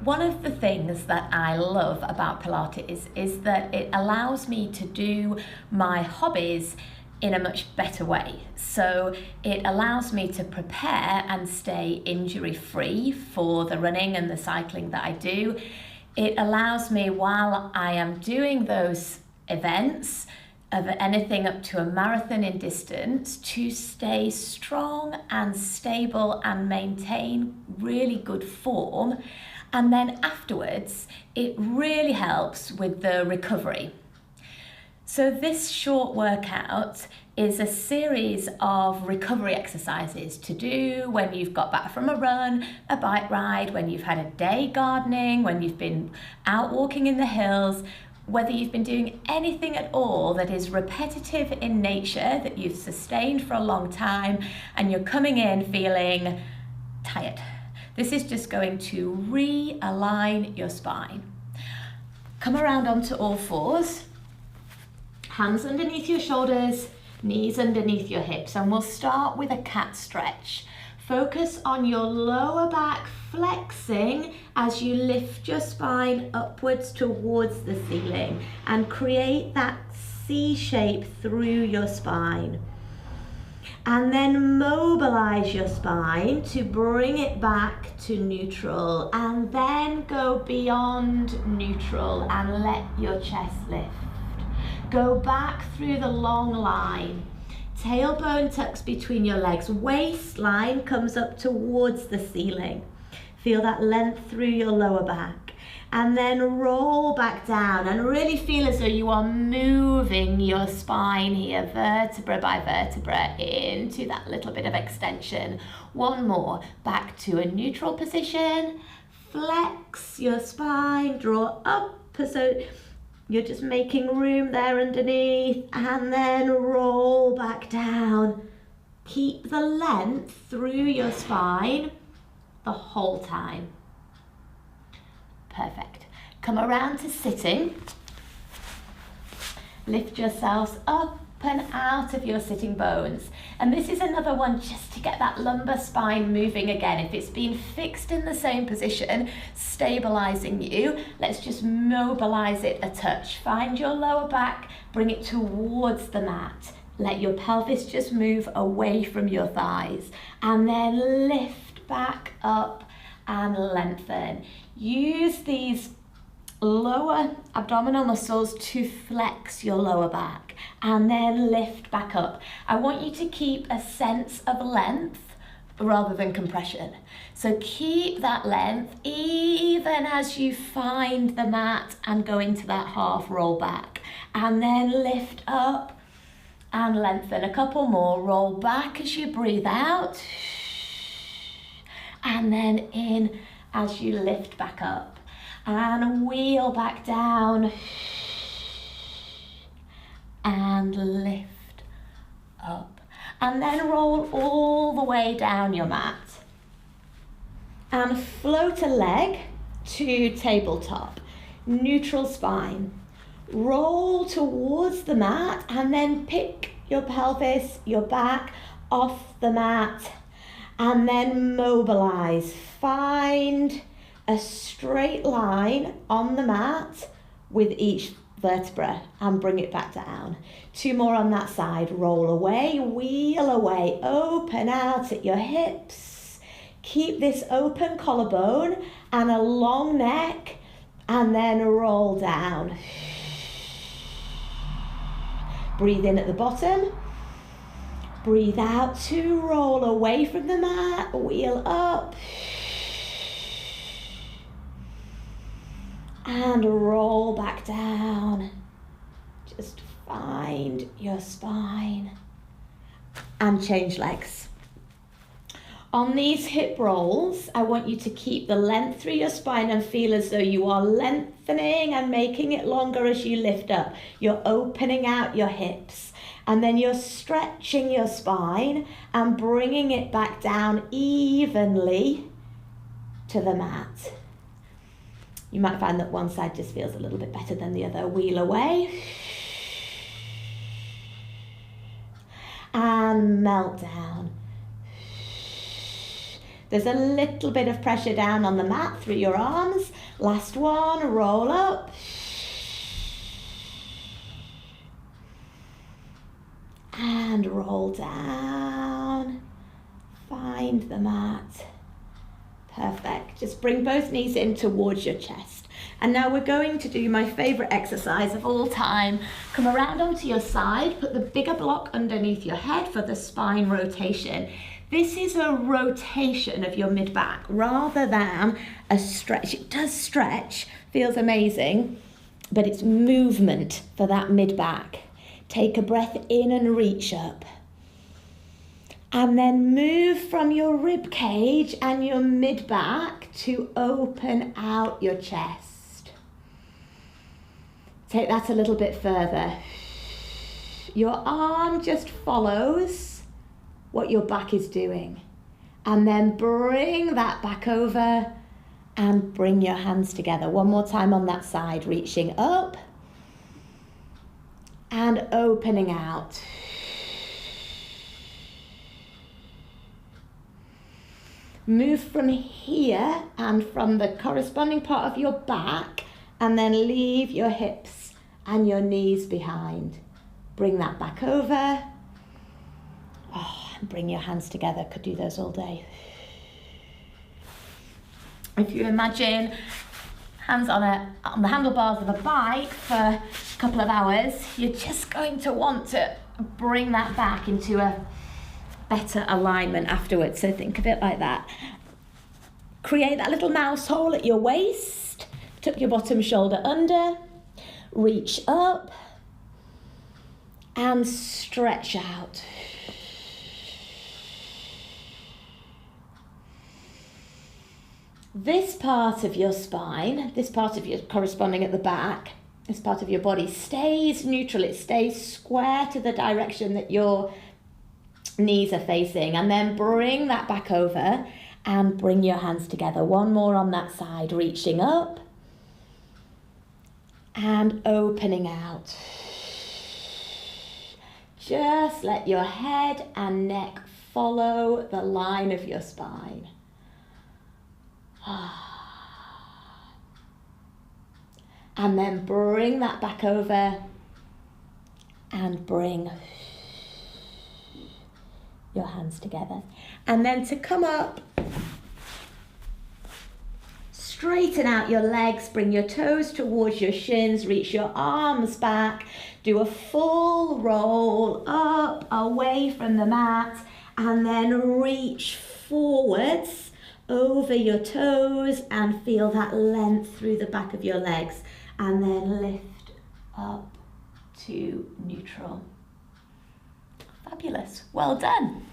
one of the things that I love about Pilates is that it allows me to do my hobbies in a much better way. So it allows me to prepare and stay injury-free for the running and the cycling that I do. It allows me, while I am doing those events of anything up to a marathon in distance, to stay strong and stable and maintain really good form. And then afterwards, it really helps with the recovery. So this short workout is a series of recovery exercises to do when you've got back from a run, a bike ride, when you've had a day gardening, when you've been out walking in the hills, whether you've been doing anything at all that is repetitive in nature, that you've sustained for a long time, and you're coming in feeling tired. This is just going to realign your spine. Come around onto all fours. Hands underneath your shoulders, knees underneath your hips, and we'll start with a cat stretch. Focus on your lower back flexing as you lift your spine upwards towards the ceiling and create that C shape through your spine. And then mobilize your spine to bring it back to neutral, and then go beyond neutral and let your chest lift. Go back through the long line. Tailbone tucks between your legs. Waistline comes up towards the ceiling. Feel that length through your lower back. And then roll back down and really feel as though you are moving your spine here, vertebra by vertebra, into that little bit of extension. One more. Back to a neutral position. Flex your spine. Draw up. So you're just making room there underneath, and then roll back down. Keep the length through your spine the whole time. Perfect. Come around to sitting. Lift yourselves up and out of your sitting bones. And this is another one just to get that lumbar spine moving again. If it's been fixed in the same position, stabilizing you, let's just mobilize it a touch. Find your lower back, bring it towards the mat. Let your pelvis just move away from your thighs, and then lift back up and lengthen. Use these lower abdominal muscles to flex your lower back, and then lift back up. I want you to keep a sense of length rather than compression. So keep that length even as you find the mat and go into that half roll back, and then lift up and lengthen. A couple more. Roll back as you breathe out, and then in as you lift back up, and wheel back down and lift up, and then roll all the way down your mat and float a leg to tabletop, neutral spine. Roll towards the mat and then pick your pelvis, your back off the mat, and then mobilize. Find a straight line on the mat with each vertebra and bring it back down. Two more on that side. Roll away, wheel away, open out at your hips. Keep this open collarbone and a long neck, and then roll down. Breathe in at the bottom. Breathe out to roll away from the mat, wheel up. And roll back down. Just find your spine. And change legs. On these hip rolls, I want you to keep the length through your spine and feel as though you are lengthening and making it longer as you lift up. You're opening out your hips, and then you're stretching your spine and bringing it back down evenly to the mat. You might find that one side just feels a little bit better than the other. Wheel away and melt down. There's a little bit of pressure down on the mat through your arms. Last one, roll up. And roll down. Find the mat. Perfect. Just bring both knees in towards your chest. And now we're going to do my favorite exercise of all time. Come around onto your side, put the bigger block underneath your head for the spine rotation. This is a rotation of your mid-back rather than a stretch. It does stretch, feels amazing, but it's movement for that mid-back. Take a breath in and reach up. And then move from your rib cage and your mid-back to open out your chest. Take that a little bit further. Your arm just follows what your back is doing. And then bring that back over and bring your hands together. One more time on that side, reaching up and opening out. Move from here and from the corresponding part of your back, and then leave your hips and your knees behind. Bring that back over. Oh, and bring your hands together. Could do those all day. If you imagine hands on the handlebars of a bike for a couple of hours, you're just going to want to bring that back into a better alignment afterwards. So think of it like that. Create that little mouse hole at your waist. Tuck your bottom shoulder under. Reach up. And stretch out. This part of your spine, this part of your corresponding at the back, this part of your body stays neutral. It stays square to the direction that your knees are facing, and then bring that back over and bring your hands together. One more on that side, reaching up and opening out. Just let your head and neck follow the line of your spine. And then bring that back over and bring your hands together. And then to come up, straighten out your legs, bring your toes towards your shins, reach your arms back, do a full roll up away from the mat, and then reach forwards over your toes and feel that length through the back of your legs, and then lift up to neutral. Fabulous. Well done.